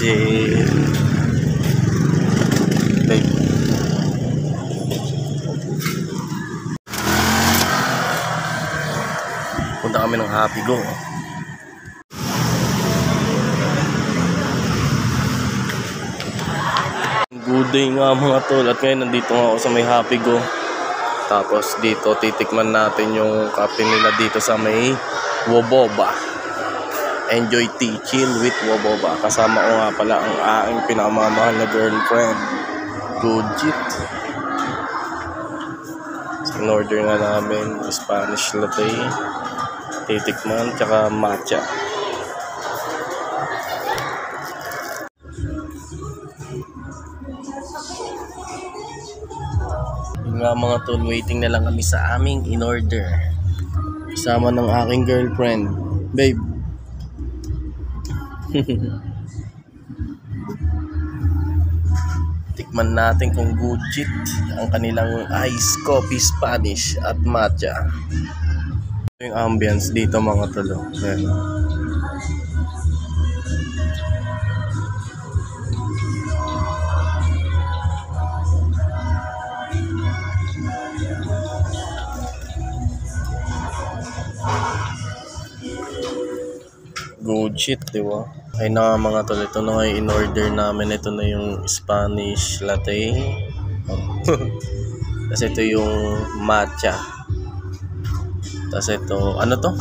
Legit. Babe. Punta kami ng Happy Go. Good day nga mga tol. At ngayon nandito nga ako sa may Happy Go. Tapos dito titikman natin yung kape nila dito sa may Woboba. Enjoy tea, chill with Woboba. Kasama ko nga pala ang aking pinakamamahal na girlfriend, Gujit. In order nga namin Spanish latte, titikman, tsaka matcha. Yun nga mga tol, waiting na lang kami sa aming in order. Kasama ng aking girlfriend, babe. Tikman natin kung Gujit ang kanilang ice coffee Spanish at matcha. Ito yung ambience dito mga tol. Gujit, diba? Ay na mga tol, ito na nga yung in-order namin. Ito na yung Spanish latte. Tapos ito yung matcha. Tapos ito, ano to?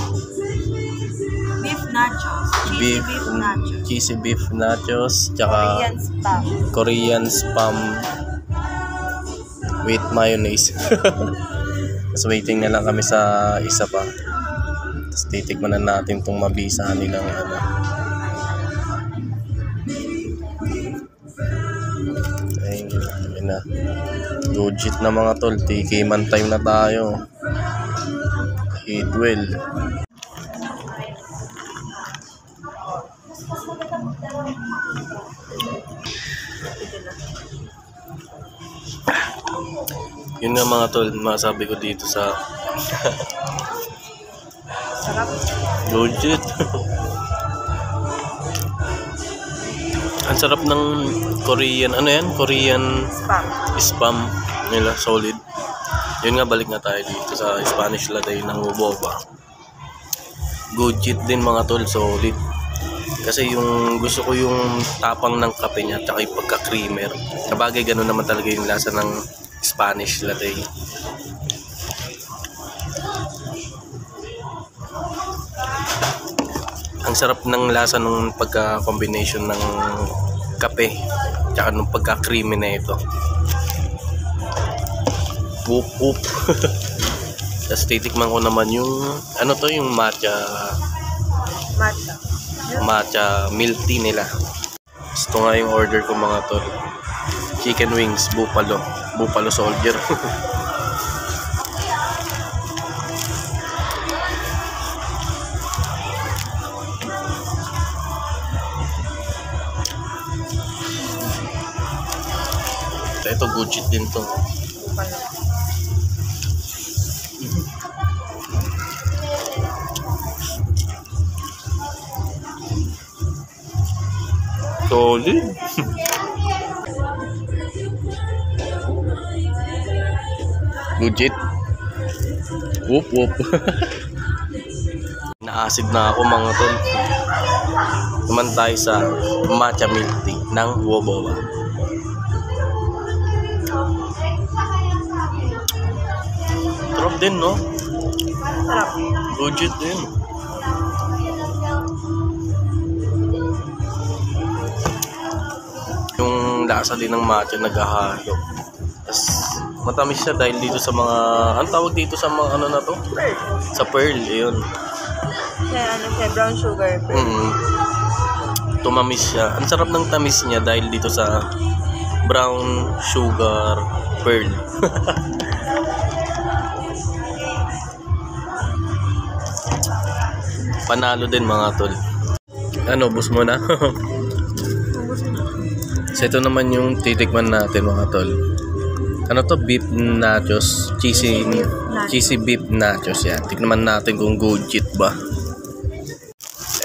Beef nachos. Beef nachos. Cheesy beef nachos. Tsaka Korean spam with mayonnaise. Tapos waiting na lang kami sa isa pa. Tapos titikman na natin itong mabisahan nilang ano. Ayun na. Gujit na mga tol. TK man time na tayo. Eat well. Yun nga mga tol, masabi ko dito sa sarap. Gujit. Ang sarap ng Korean, ano yan? Korean spam nila, solid. Yun nga, balik na tayo dito sa Spanish latte ng Woboba. Gujit din mga tol, solid. Kasi yung gusto ko yung tapang ng kape niya, tsaka yung pagka-creamer. Sabagay, ganun naman talaga yung lasa ng Spanish latte. Ang sarap ng lasa ng pagka-combination ng kape tsaka ng pagka-creamy na ito. Whoop whoop. Tapos titikman ko naman yung ano to, yung matcha milk tea nila. Ito nga yung order ko mga tol. Chicken wings, buffalo soldier. Ito Gujit din to. Solid. Gujit. Whoop whoop. Na-acid na ako mga tol. Naman tayo sa matcha milk tea ng Woboba. Sarap din, no? Sarap. Gujit din. Yung lasa din ng matcha naghahalo. Tapos matamis siya dahil dito sa mga, ang tawag dito sa mga ano na to? Pearl. Sa pearl, yun. Siya brown sugar. Tumamis siya. Ang sarap ng tamis niya dahil dito sa brown sugar pearl. Panalo din mga tol. Ano, bus mo na? So ito naman yung titikman natin mga tol. Ano to? Beef nachos. Cheesy beef nachos yan. Tikman natin kung Gujit ba.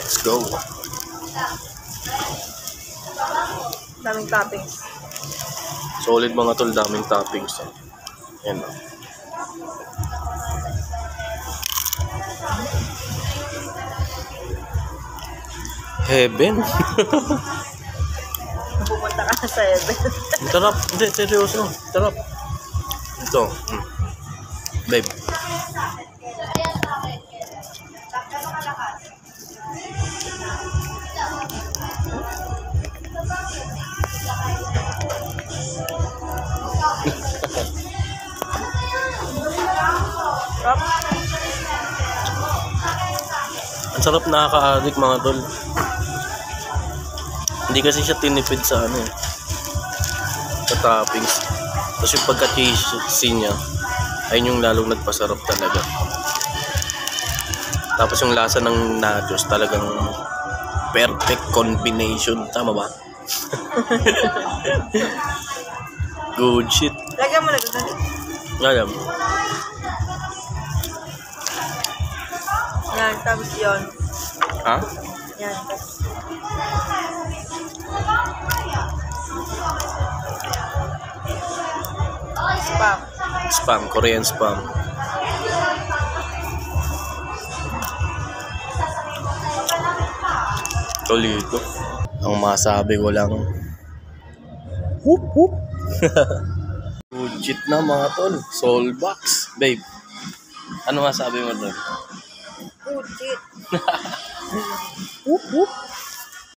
Let's go. Daming toppings. Solid mga tol, daming toppings. Yan o. Heaven. Pupunta ka na sa heaven. Sarap. Hindi, seryoso. Sarap. Ito. Babe. Sarap. Ang sarap, nakaka-addict mga tol. Hindi kasi siya tinipid sa ano eh, sa toppings. Tapos yung pagka-cheesy niya, ayun yung lalong nagpasarap talaga. Tapos yung lasa ng nachos talagang perfect combination. Tama ba? Good shit. Lagyan mo na doon. Alam. Yan, tapos yun. Ha? Yan, tapos. Spam. Spam. Korean spam. Tolito. Ang masabi ko lang, whoop whoop. Good shit na mga tol. Soul box. Babe, ano masabi mo doon? Good shit. Whoop whoop.